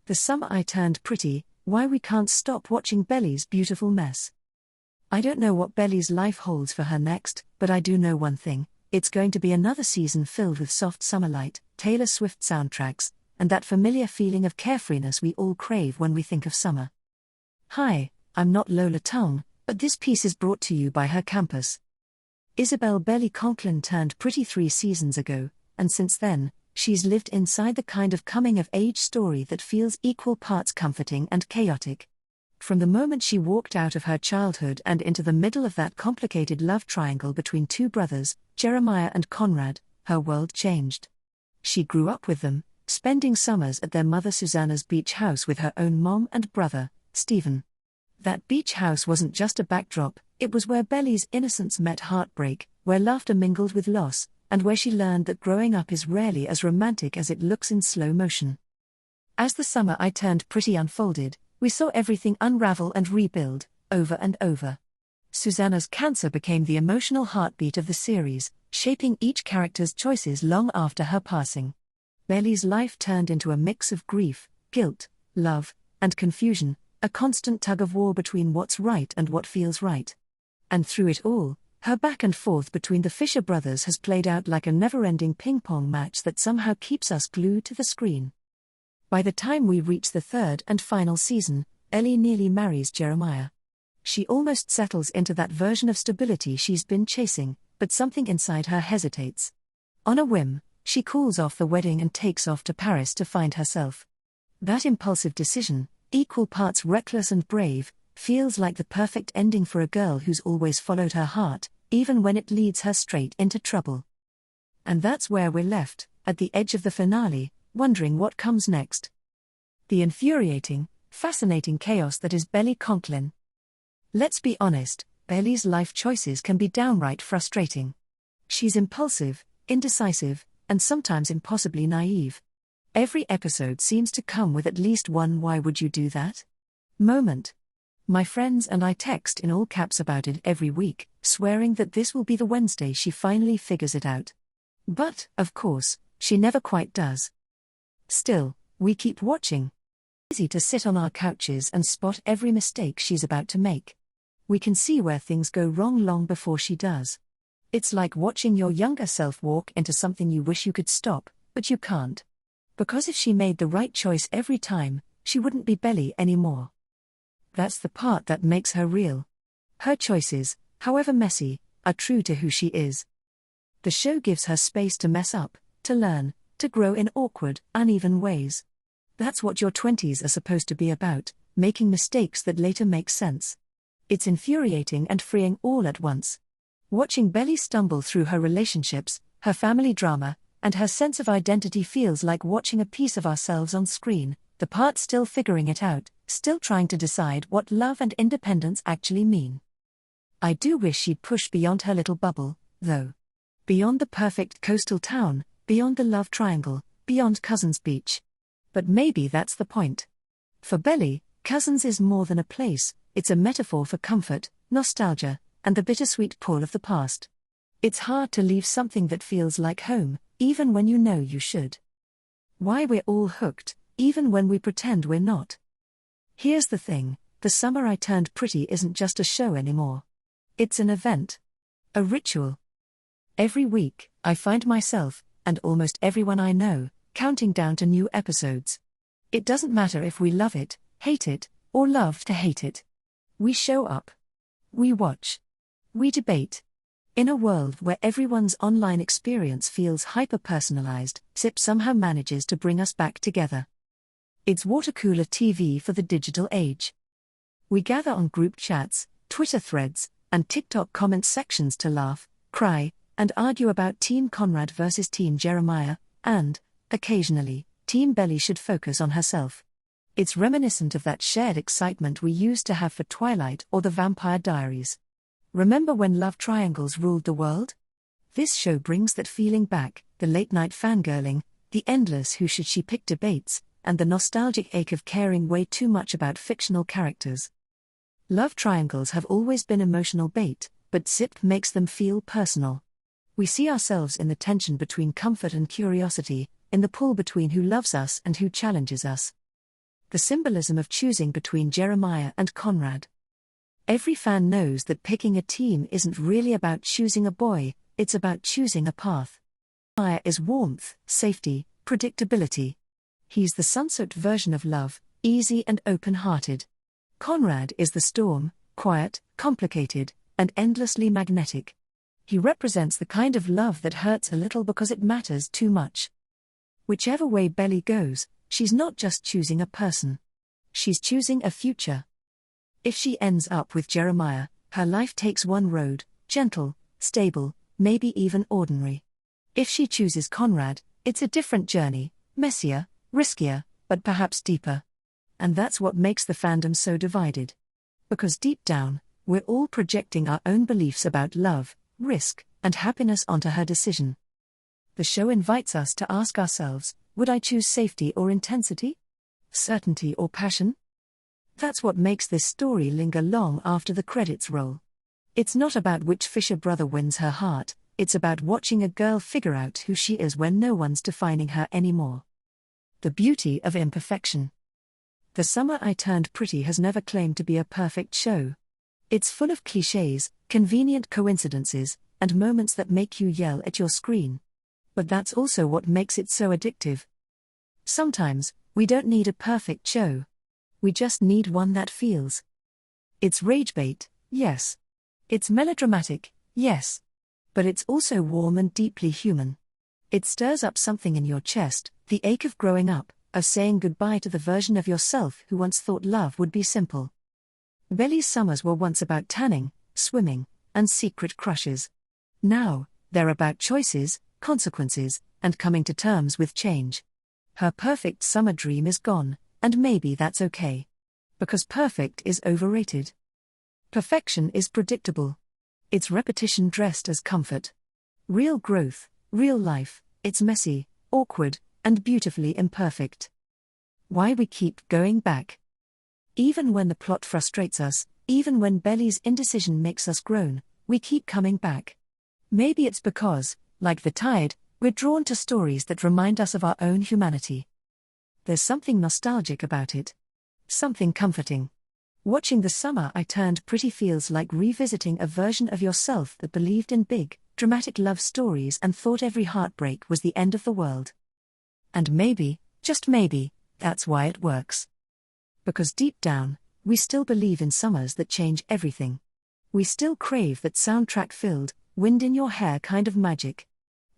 The summer I turned pretty, why we can't stop watching Belly's beautiful mess. I don't know what Belly's life holds for her next, but I do know one thing: it's going to be another season filled with soft summer light, Taylor Swift soundtracks, and that familiar feeling of carefreeness we all crave when we think of summer. Hi, I'm not Lola Tongue, but this piece is brought to you by her campus. Isabel Belly Conklin turned pretty 3 seasons ago, and since then, she's lived inside the kind of coming-of-age story that feels equal parts comforting and chaotic. From the moment she walked out of her childhood and into the middle of that complicated love triangle between 2 brothers, Jeremiah and Conrad, her world changed. She grew up with them, spending summers at their mother Susanna's beach house with her own mom and brother, Stephen. That beach house wasn't just a backdrop, it was where Belly's innocence met heartbreak, where laughter mingled with loss, and where she learned that growing up is rarely as romantic as it looks in slow motion. As the summer I turned pretty unfolded, we saw everything unravel and rebuild, over and over. Susanna's cancer became the emotional heartbeat of the series, shaping each character's choices long after her passing. Belly's life turned into a mix of grief, guilt, love, and confusion, a constant tug-of-war between what's right and what feels right. And through it all, her back and forth between the Fisher brothers has played out like a never-ending ping-pong match that somehow keeps us glued to the screen. By the time we reach the 3rd and final season, Ellie nearly marries Jeremiah. She almost settles into that version of stability she's been chasing, but something inside her hesitates. On a whim, she calls off the wedding and takes off to Paris to find herself. That impulsive decision, equal parts reckless and brave, feels like the perfect ending for a girl who's always followed her heart, even when it leads her straight into trouble. And that's where we're left, at the edge of the finale, wondering what comes next. The infuriating, fascinating chaos that is Belly Conklin. Let's be honest, Belly's life choices can be downright frustrating. She's impulsive, indecisive, and sometimes impossibly naive. Every episode seems to come with at least one "why would you do that?" moment. My friends and I text in all caps about it every week, swearing that this will be the Wednesday she finally figures it out. But, of course, she never quite does. Still, we keep watching. It's easy to sit on our couches and spot every mistake she's about to make. We can see where things go wrong long before she does. It's like watching your younger self walk into something you wish you could stop, but you can't. Because if she made the right choice every time, she wouldn't be Belly anymore. That's the part that makes her real. Her choices, however messy, are true to who she is. The show gives her space to mess up, to learn, to grow in awkward, uneven ways. That's what your 20s are supposed to be about, making mistakes that later make sense. It's infuriating and freeing all at once. Watching Belly stumble through her relationships, her family drama, and her sense of identity feels like watching a piece of ourselves on screen, the part still figuring it out, still trying to decide what love and independence actually mean. I do wish she'd push beyond her little bubble, though. Beyond the perfect coastal town, beyond the love triangle, beyond Cousins Beach. But maybe that's the point. For Belly, Cousins is more than a place, it's a metaphor for comfort, nostalgia, and the bittersweet pull of the past. It's hard to leave something that feels like home, even when you know you should. Why we're all hooked, even when we pretend we're not. Here's the thing, The Summer I Turned Pretty isn't just a show anymore. It's an event. A ritual. Every week, I find myself, and almost everyone I know, counting down to new episodes. It doesn't matter if we love it, hate it, or love to hate it. We show up. We watch. We debate. In a world where everyone's online experience feels hyper-personalized, SIP somehow manages to bring us back together. It's watercooler TV for the digital age. We gather on group chats, Twitter threads, and TikTok comment sections to laugh, cry, and argue about Team Conrad versus Team Jeremiah, and, occasionally, Team Belly should focus on herself. It's reminiscent of that shared excitement we used to have for Twilight or The Vampire Diaries. Remember when love triangles ruled the world? This show brings that feeling back, the late-night fangirling, the endless who should she pick debates, and the nostalgic ache of caring way too much about fictional characters. Love triangles have always been emotional bait, but SIP makes them feel personal. We see ourselves in the tension between comfort and curiosity, in the pull between who loves us and who challenges us. The symbolism of choosing between Jeremiah and Conrad. Every fan knows that picking a team isn't really about choosing a boy, it's about choosing a path. Jeremiah is warmth, safety, predictability. He's the sunset version of love, easy and open-hearted. Conrad is the storm, quiet, complicated, and endlessly magnetic. He represents the kind of love that hurts a little because it matters too much. Whichever way Belly goes, she's not just choosing a person. She's choosing a future. If she ends up with Jeremiah, her life takes one road, gentle, stable, maybe even ordinary. If she chooses Conrad, it's a different journey, messier, riskier, but perhaps deeper. And that's what makes the fandom so divided. Because deep down, we're all projecting our own beliefs about love, risk, and happiness onto her decision. The show invites us to ask ourselves, would I choose safety or intensity? Certainty or passion? That's what makes this story linger long after the credits roll. It's not about which Fisher brother wins her heart, it's about watching a girl figure out who she is when no one's defining her anymore. The beauty of imperfection. The Summer I Turned Pretty has never claimed to be a perfect show. It's full of clichés, convenient coincidences, and moments that make you yell at your screen. But that's also what makes it so addictive. Sometimes, we don't need a perfect show. We just need one that feels. It's rage bait, yes. It's melodramatic, yes. But it's also warm and deeply human. It stirs up something in your chest, the ache of growing up, of saying goodbye to the version of yourself who once thought love would be simple. Belly's summers were once about tanning, swimming, and secret crushes. Now, they're about choices, consequences, and coming to terms with change. Her perfect summer dream is gone, and maybe that's okay. Because perfect is overrated. Perfection is predictable. It's repetition dressed as comfort. Real growth, real life, it's messy, awkward, and beautifully imperfect. Why we keep going back. Even when the plot frustrates us, even when Belly's indecision makes us groan, we keep coming back. Maybe it's because, like the tide, we're drawn to stories that remind us of our own humanity. There's something nostalgic about it. Something comforting. Watching The Summer I Turned Pretty feels like revisiting a version of yourself that believed in big, dramatic love stories and thought every heartbreak was the end of the world. And maybe, just maybe, that's why it works. Because deep down, we still believe in summers that change everything. We still crave that soundtrack-filled, wind-in-your-hair kind of magic.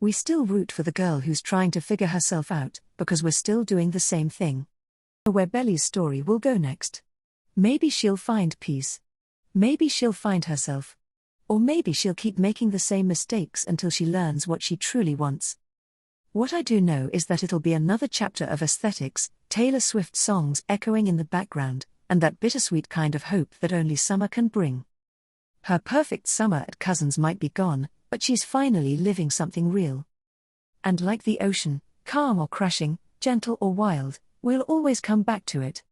We still root for the girl who's trying to figure herself out, because we're still doing the same thing. Where Belly's story will go next. Maybe she'll find peace. Maybe she'll find herself. Or maybe she'll keep making the same mistakes until she learns what she truly wants. What I do know is that it'll be another chapter of aesthetics, Taylor Swift songs echoing in the background, and that bittersweet kind of hope that only summer can bring. Her perfect summer at Cousins might be gone, but she's finally living something real. And like the ocean, calm or crashing, gentle or wild, we'll always come back to it.